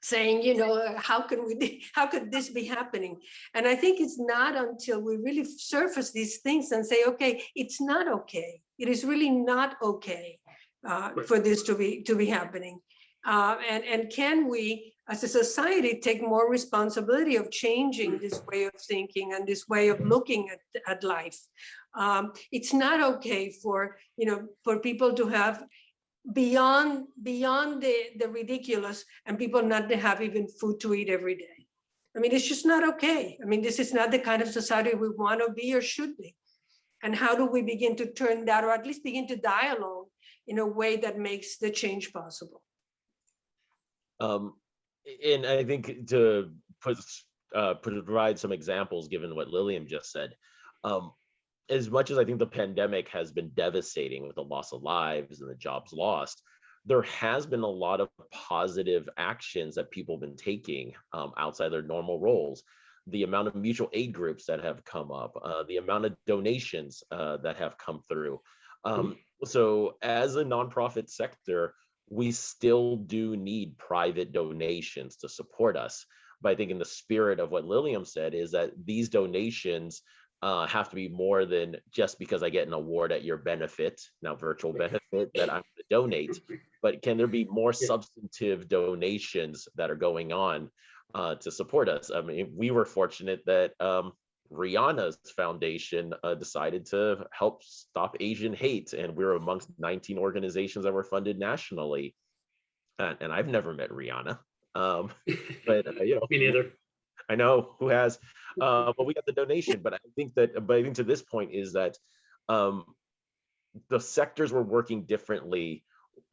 saying, how could this be happening? And I think it's not until we really surface these things and say, okay, it's not okay. It is really not okay for this to be happening. And can we, as a society, take more responsibility of changing this way of thinking and this way of looking at life? It's not okay for people to have beyond the ridiculous, and people not to have even food to eat every day. I mean, it's just not okay. I mean, this is not the kind of society we want to be or should be. And how do we begin to turn that, or at least begin to dialogue in a way that makes the change possible? And I think to provide some examples, given what Lilliam just said, as much as I think the pandemic has been devastating with the loss of lives and the jobs lost, there has been a lot of positive actions that people have been taking outside their normal roles. The amount of mutual aid groups that have come up, the amount of donations that have come through. So as a nonprofit sector, we still do need private donations to support us. But I think in the spirit of what Lilliam said is that these donations have to be more than just because I get an award at your benefit, now virtual benefit, that I'm going to donate. But can there be more substantive donations that are going on to support us? I mean, we were fortunate that Rihanna's foundation decided to help stop Asian hate, and we were amongst 19 organizations that were funded nationally. And I've never met Rihanna, but Me neither. I know who has, but we got the donation. But I think to this point is that the sectors were working differently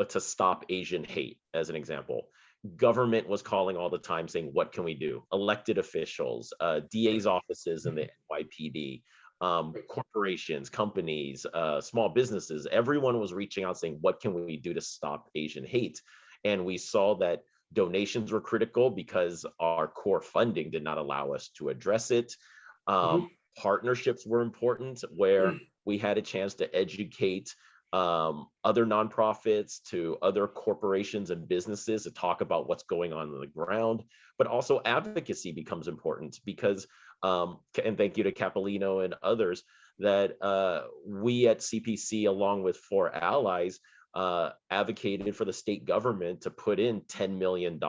to stop Asian hate, as an example. Government was calling all the time saying, what can we do? Elected officials, DA's offices in the NYPD, corporations, companies, small businesses, everyone was reaching out saying, what can we do to stop Asian hate? And we saw that donations were critical because our core funding did not allow us to address it. Partnerships were important, where we had a chance to educate other nonprofits to other corporations and businesses to talk about what's going on the ground. But also advocacy becomes important because, and thank you to Capalino and others, that we at CPC, along with 4 allies, advocated for the state government to put in $10 million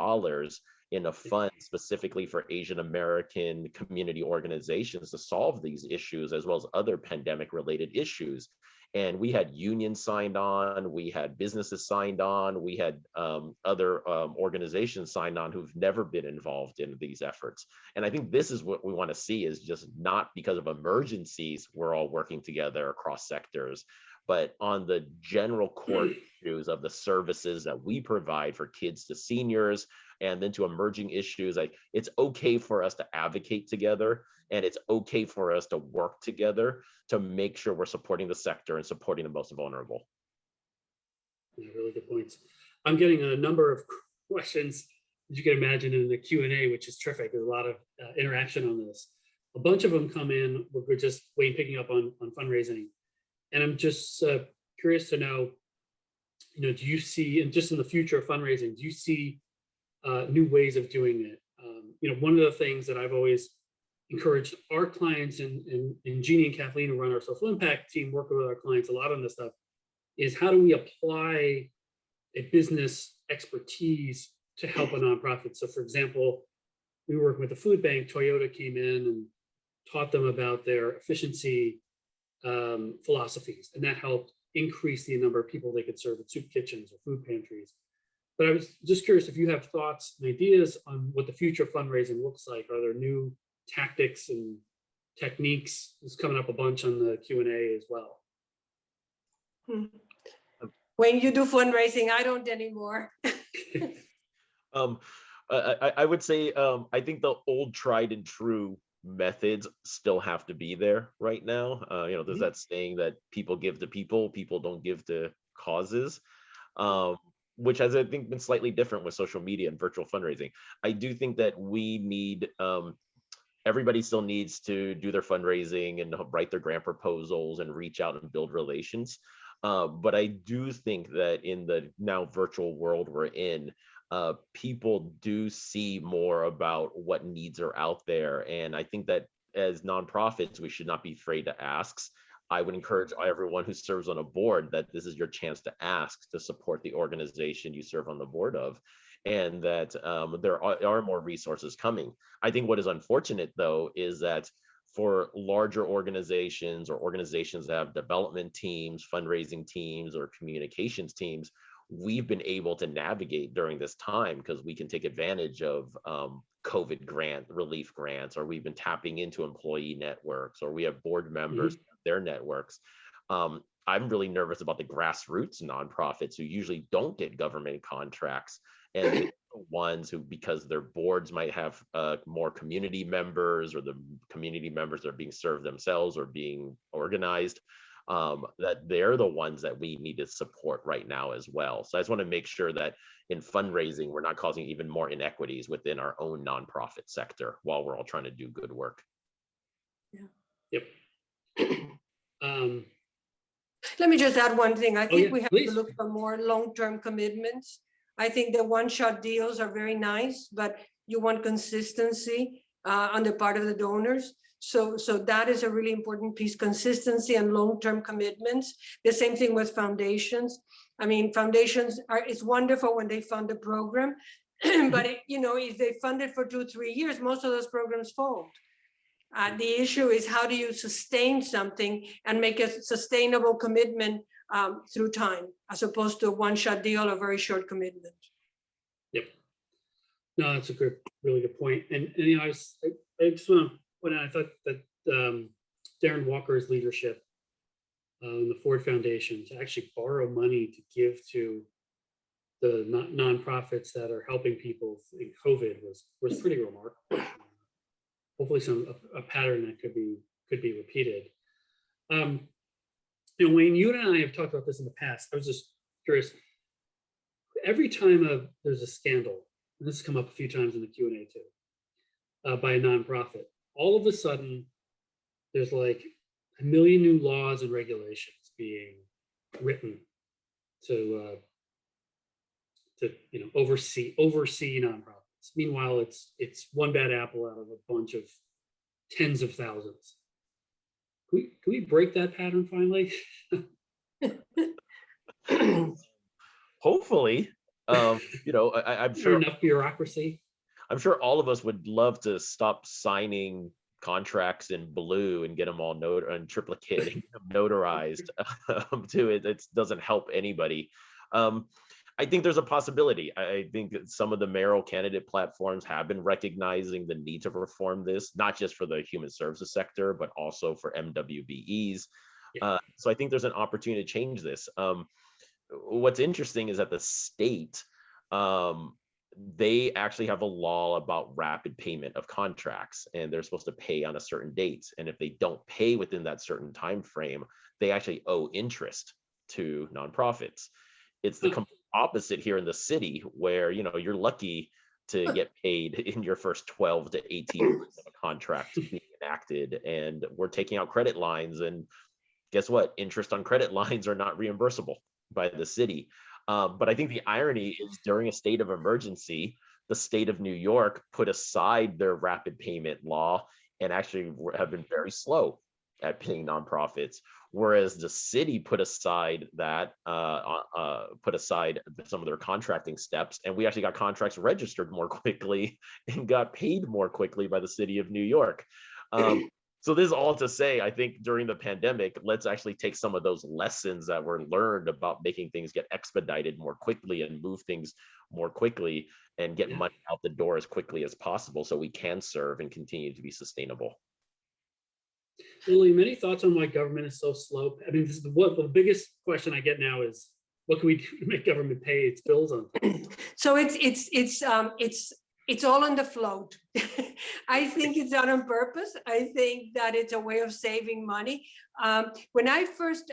in a fund specifically for Asian American community organizations to solve these issues, as well as other pandemic related issues. And we had unions signed on, we had businesses signed on, we had other organizations signed on who've never been involved in these efforts. And I think this is what we want to see, is just not because of emergencies, we're all working together across sectors, but on the general core issues of the services that we provide for kids to seniors, and then to emerging issues. Like, it's okay for us to advocate together, and it's okay for us to work together to make sure we're supporting the sector and supporting the most vulnerable. Yeah, really good points. I'm getting a number of questions, as you can imagine, in the Q&A, which is terrific. There's a lot of interaction on this. A bunch of them come in. We're just picking up on fundraising. And I'm just curious to know, do you see, and just in the future of fundraising, do you see new ways of doing it? One of the things that I've always encouraged our clients, and Jeannie and Kathleen, who run our social impact team, working with our clients a lot on this stuff, is how do we apply a business expertise to help a nonprofit? So for example, we were working with the food bank. Toyota came in and taught them about their efficiency philosophies, and that helped increase the number of people they could serve at soup kitchens or food pantries. But I was just curious if you have thoughts and ideas on what the future of fundraising looks like. Are there new tactics and techniques? It's coming up a bunch on the Q&A as well. When you do fundraising, I don't anymore. I would say, I think the old tried and true methods still have to be there right now. There's that saying that people give to people, people don't give to causes, which has, I think, been slightly different with social media and virtual fundraising. I do think that we need, everybody still needs to do their fundraising and write their grant proposals and reach out and build relations. But I do think that in the now virtual world we're in, people do see more about what needs are out there. And I think that as nonprofits, we should not be afraid to ask. I would encourage everyone who serves on a board that this is your chance to ask to support the organization you serve on the board of, and that there are more resources coming. I think what is unfortunate, though, is that for larger organizations or organizations that have development teams, fundraising teams, or communications teams, we've been able to navigate during this time because we can take advantage of COVID relief grants, or we've been tapping into employee networks, or we have board members, their networks. I'm really nervous about the grassroots nonprofits who usually don't get government contracts, and the ones who, because their boards might have more community members, or the community members are being served themselves or being organized, that they're the ones that we need to support right now as well. So I just want to make sure that in fundraising, we're not causing even more inequities within our own nonprofit sector while we're all trying to do good work. Yeah. Yep. Let me just add one thing. I think yeah, we have please. to look for more long-term commitments. I think the one-shot deals are very nice, but you want consistency on the part of the donors. So that is a really important piece, consistency and long-term commitments. The same thing with foundations. I mean, foundations it's wonderful when they fund a program, but if they fund it for 2-3 years, most of those programs fold. The issue is, how do you sustain something and make a sustainable commitment through time, as opposed to a one-shot deal or very short commitment. Yep. No, that's a really good point. And I just want to point out, I thought that Darren Walker's leadership in the Ford Foundation to actually borrow money to give to the nonprofits that are helping people in COVID was pretty remarkable. Hopefully a pattern that could be repeated. Wayne, you and I have talked about this in the past. I was just curious. Every time there's a scandal, and this has come up a few times in the Q&A too, by a nonprofit, all of a sudden there's like a million new laws and regulations being written to oversee nonprofits. Meanwhile, it's one bad apple out of a bunch of tens of thousands. Can we break that pattern finally? Hopefully, I'm sure enough bureaucracy. I'm sure all of us would love to stop signing contracts in blue and get them all and triplicate and notarized to it. It doesn't help anybody. I think there's a possibility. I think that some of the mayoral candidate platforms have been recognizing the need to reform this, not just for the human services sector, but also for MWBEs. Yeah. So I think there's an opportunity to change this. What's interesting is that the state, they actually have a law about rapid payment of contracts, and they're supposed to pay on a certain date. And if they don't pay within that certain time frame, they actually owe interest to nonprofits. It's the complete opposite here in the city, where you're lucky to get paid in your first 12 to 18 months of a contract being enacted, and we're taking out credit lines, and guess what? Interest on credit lines are not reimbursable by the city. But I think the irony is, during a state of emergency, the state of New York put aside their rapid payment law and actually have been very slow at paying nonprofits, whereas the city put aside some of their contracting steps, and we actually got contracts registered more quickly and got paid more quickly by the city of New York. So this is all to say, I think during the pandemic, let's actually take some of those lessons that were learned about making things get expedited more quickly and move things more quickly and get money out the door as quickly as possible, so we can serve and continue to be sustainable. Lilliam, any thoughts on why government is so slow? I mean, the biggest question I get now is, what can we do to make government pay its bills on time? So it's all on the float. I think it's done on purpose. I think that it's a way of saving money. When I first,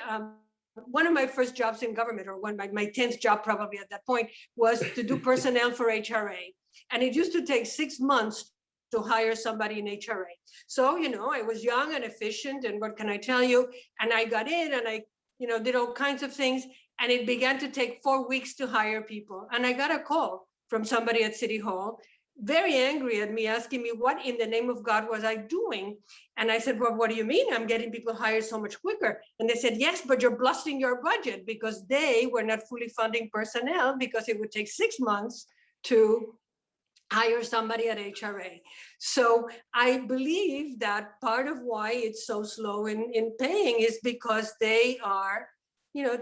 one of my first jobs in government, or my 10th job probably at that point, was to do personnel for HRA. And it used to take 6 months to hire somebody in HRA. So, I was young and efficient, and what can I tell you? And I got in and I, did all kinds of things. And it began to take 4 weeks to hire people. And I got a call from somebody at City Hall, very angry at me, asking me what in the name of God was I doing? And I said, well, what do you mean? I'm getting people hired so much quicker. And they said, yes, but you're busting your budget, because they were not fully funding personnel, because it would take 6 months to hire somebody at HRA. So I believe that part of why it's so slow in paying is because they are,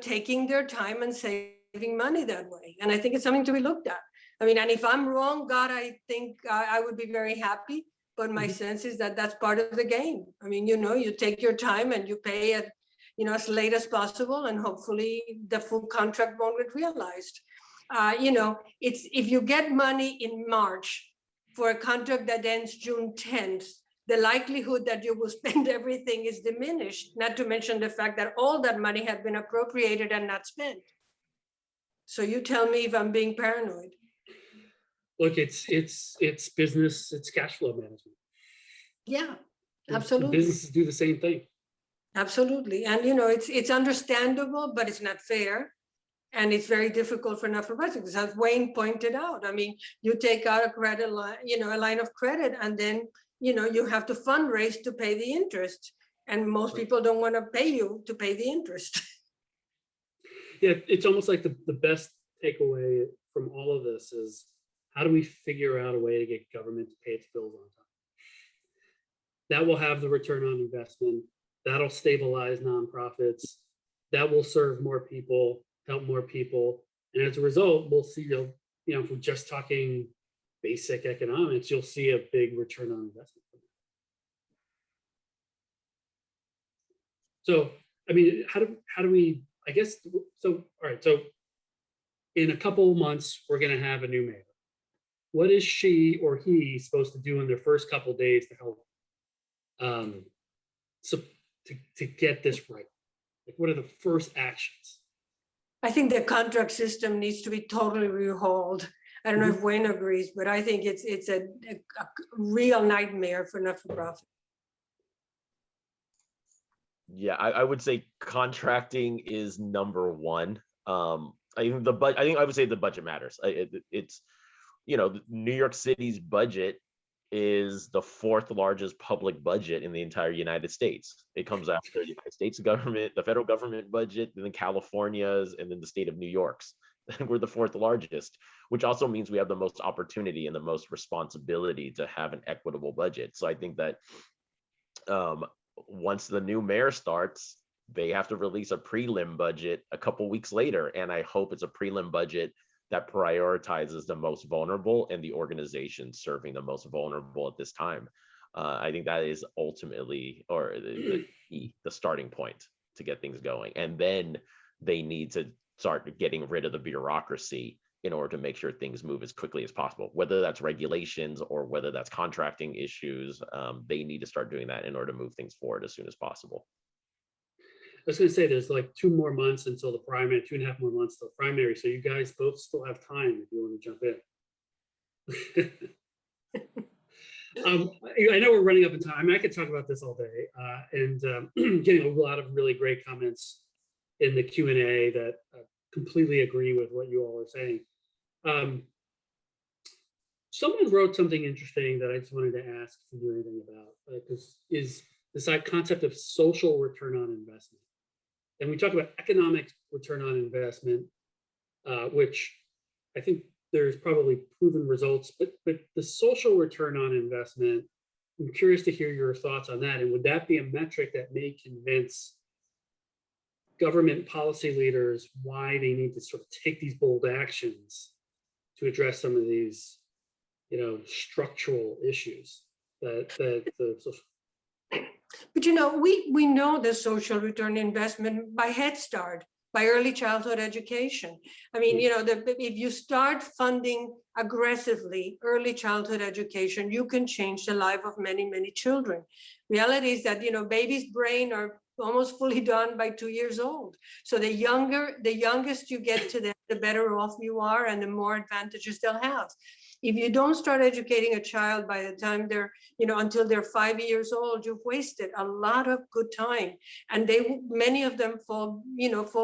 taking their time and saving money that way. And I think it's something to be looked at. I mean, and if I'm wrong, God, I think I would be very happy. But my sense is that that's part of the game. I mean, you take your time and you pay it, as late as possible, and hopefully the full contract won't get realized. It's, if you get money in March for a contract that ends June 10th, the likelihood that you will spend everything is diminished, not to mention the fact that all that money had been appropriated and not spent. So you tell me if I'm being paranoid. Look, it's business, it's cash flow management. Yeah, absolutely. Businesses do the same thing. Absolutely. And, you know, it's understandable, but it's not fair. And it's very difficult for not-for-profits, as Wayne pointed out. I mean, you take out a credit line, you know, a line of credit, and then, you know, you have to fundraise to pay the interest. And most people don't want to pay you to pay the interest. Yeah, it's almost like the best takeaway from all of this is, how do we figure out a way to get government to pay its bills on time? That will have the return on investment. That'll stabilize nonprofits. That will serve more people, help more people. And as a result, we'll see, you know, if we're just talking basic economics, you'll see a big return on investment. So, I mean, how do we, I guess, so, all right, so in a couple of months, we're going to have a new mayor. What is she or he supposed to do in their first couple of days to help so to get this right? Like, what are the first actions? I think the contract system needs to be totally rehauled. I don't know if Wayne agrees, but I think it's a real nightmare for not-for-profit. Yeah, I would say contracting is number one. I think I would say the budget matters. It's, you know, New York City's budget is the fourth largest public budget in the entire United States. It comes after the United States government, the federal government budget, then California's, and then the state of New York's. We're the fourth largest, which also means we have the most opportunity and the most responsibility to have an equitable budget. So I think that once the new mayor starts, they have to release a prelim budget a couple weeks later. And I hope it's a prelim budget that prioritizes the most vulnerable and the organizations serving the most vulnerable at this time. I think that is ultimately, or the starting point to get things going. And then they need to start getting rid of the bureaucracy in order to make sure things move as quickly as possible, whether that's regulations or whether that's contracting issues. They need to start doing that in order to move things forward as soon as possible. I was going to say, there's like 2 more months until the primary, 2.5 more months till primary. So you guys both still have time if you want to jump in. I know we're running up in time. I mean, I could talk about this all day, and getting a lot of really great comments in the Q&A that completely agree with what you all are saying. Someone wrote something interesting that I just wanted to ask if you knew anything about, because is this concept of social return on investment. And we talk about economic return on investment, which I think there's probably proven results, but the social return on investment, I'm curious to hear your thoughts on that. And would that be a metric that may convince government policy leaders why they need to sort of take these bold actions to address some of these, you know, structural issues that the social. But, you know, we know the social return investment by Head Start, by early childhood education. I mean, you know, if you start funding aggressively early childhood education, you can change the life of many, many children. Reality is that, you know, babies' brain are almost fully done by 2 years old. So the youngest you get to them, the better off you are and the more advantages they'll have. If you don't start educating a child by the time they're, you know, until they're 5 years old, you've wasted a lot of good time. And many of them fall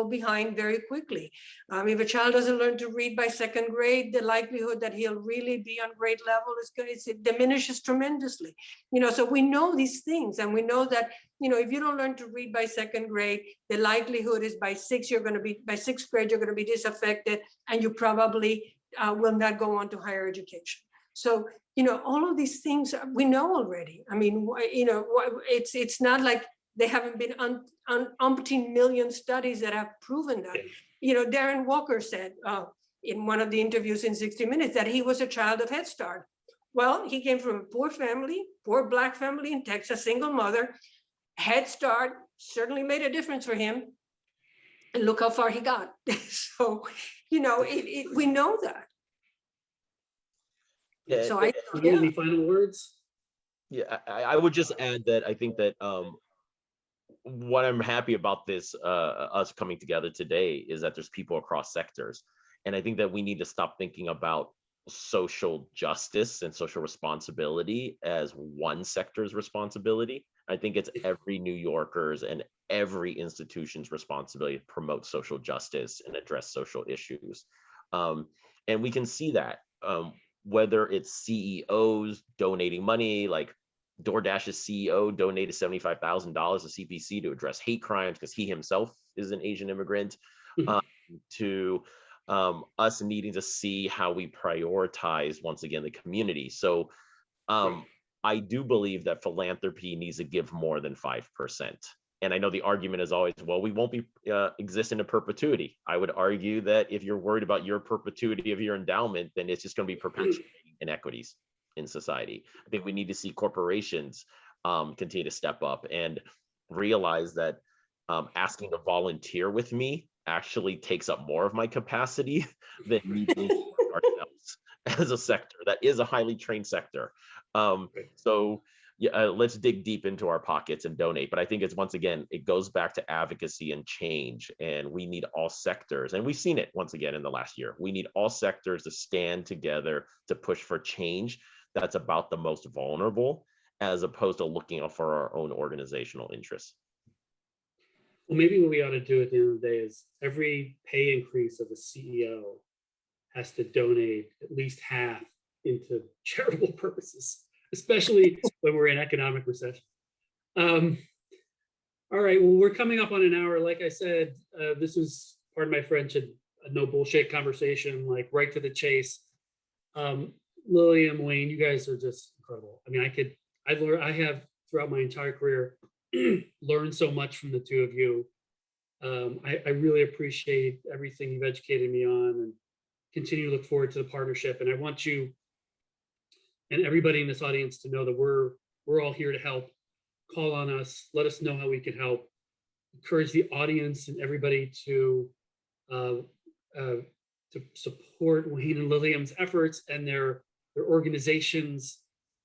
behind very quickly. If a child doesn't learn to read by 2nd grade, the likelihood that he'll really be on grade level it diminishes tremendously. You know, so we know these things, and we know that, you know, if you don't learn to read by 2nd grade, the likelihood is by 6th grade, you're going to be disaffected, and you probably will not go on to higher education. So, you know, all of these things we know already. I mean, you know, it's not like they haven't been umpteen million studies that have proven that. You know, Darren Walker said in one of the interviews in 60 Minutes that he was a child of Head Start. Well, he came from a poor family, poor Black family in Texas, single mother. Head Start certainly made a difference for him. And look how far he got. So, you know, we know that. Yeah, so Any final words? Yeah, I would just add that I think that what I'm happy about this, us coming together today, is that there's people across sectors. And I think that we need to stop thinking about social justice and social responsibility as one sector's responsibility. I think it's every New Yorker's and every institution's responsibility to promote social justice and address social issues. And we can see that whether it's CEOs donating money, like DoorDash's CEO donated $75,000 to CPC to address hate crimes because he himself is an Asian immigrant, to us needing to see how we prioritize, once again, the community. So I do believe that philanthropy needs to give more than 5%. And I know the argument is always, well, we won't be exist in perpetuity. I would argue that if you're worried about your perpetuity of your endowment, then it's just going to be perpetuating inequities in society. I think we need to see corporations continue to step up and realize that asking to volunteer with me actually takes up more of my capacity than me doing ourselves as a sector that is a highly trained sector. So yeah, let's dig deep into our pockets and donate. But I think it's, once again, it goes back to advocacy and change, and we need all sectors. And we've seen it once again in the last year. We need all sectors to stand together to push for change that's about the most vulnerable, as opposed to looking out for our own organizational interests. Well, maybe what we ought to do at the end of the day is every pay increase of a CEO has to donate at least half into charitable purposes, especially when we're in economic recession. All right, well, we're coming up on an hour. Like I said, this was, pardon my French, a no bullshit conversation, like right to the chase. Lilliam, Wayne, you guys are just incredible. I mean, I have throughout my entire career learned so much from the two of you. I really appreciate everything you've educated me on, and continue to look forward to the partnership. And I want you and everybody in this audience to know that we're all here to help. Call on us, let us know how we can help. Encourage the audience and everybody to support Wayne and Lilliam's efforts and their organizations.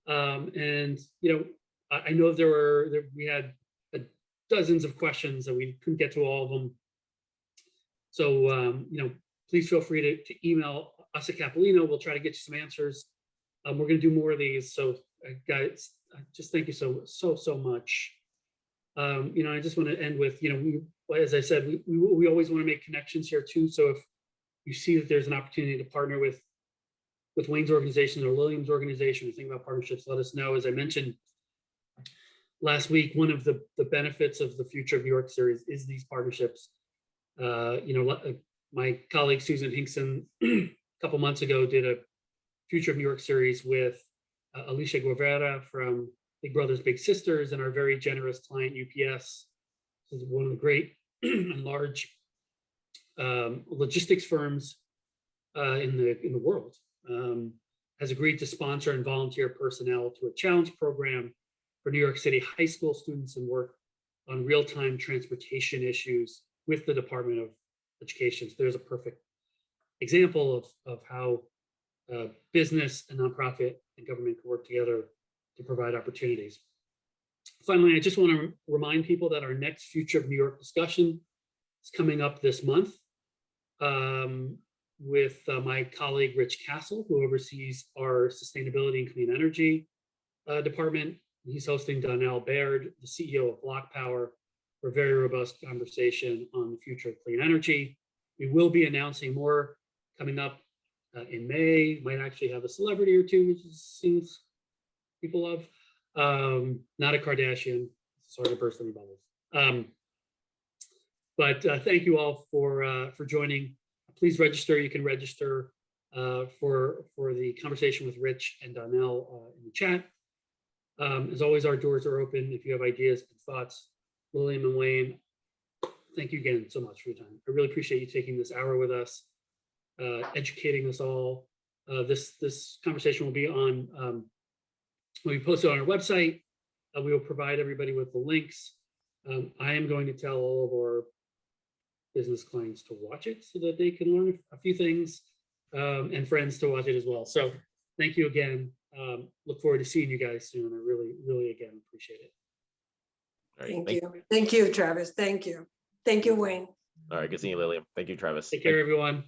And you know, I know we had dozens of questions and we couldn't get to all of them. So you know, please feel free to email us at Capalino. We'll try to get you some answers. We're going to do more of these. So guys, just thank you so much. You know, I just want to end with, you know, as I said, we always want to make connections here too. So if you see that there's an opportunity to partner with Wayne's organization or Lilliam's organization, we think about partnerships, let us know. As I mentioned last week, one of the benefits of the Future of New York series is these partnerships. You know, my colleague Susan Hinkson a couple months ago did a Future of New York series with Alicia Guevara from Big Brothers Big Sisters and our very generous client UPS. This is one of the great and large logistics firms in the world. Has agreed to sponsor and volunteer personnel to a challenge program for New York City high school students and work on real-time transportation issues with the Department of Education. So there's a perfect example of how business and nonprofit and government can work together to provide opportunities. Finally, I just want to remind people that our next Future of New York discussion is coming up this month with my colleague Rich Castle, who oversees our sustainability and clean energy department. He's hosting Donnell Baird, the CEO of Block Power, for a very robust conversation on the future of clean energy. We will be announcing more coming up in May. Might actually have a celebrity or two, which seems people love. Not a Kardashian. Sorry to burst any bubbles. But thank you all for joining. Please register. You can register for the conversation with Rich and Donnell in the chat. As always, our doors are open. If you have ideas and thoughts, Lilliam and Wayne, thank you again so much for your time. I really appreciate you taking this hour with us, educating us all. This conversation will be on, will be posted on our website. We will provide everybody with the links. I am going to tell all of our business clients to watch it so that they can learn a few things, and friends to watch it as well. So thank you again. Look forward to seeing you guys soon. I really again appreciate it. All right, Thank you. Thank you, Travis. Thank you. Thank you, Wayne. All right, good seeing you, Lilliam. Thank you, Travis. Take care, everyone.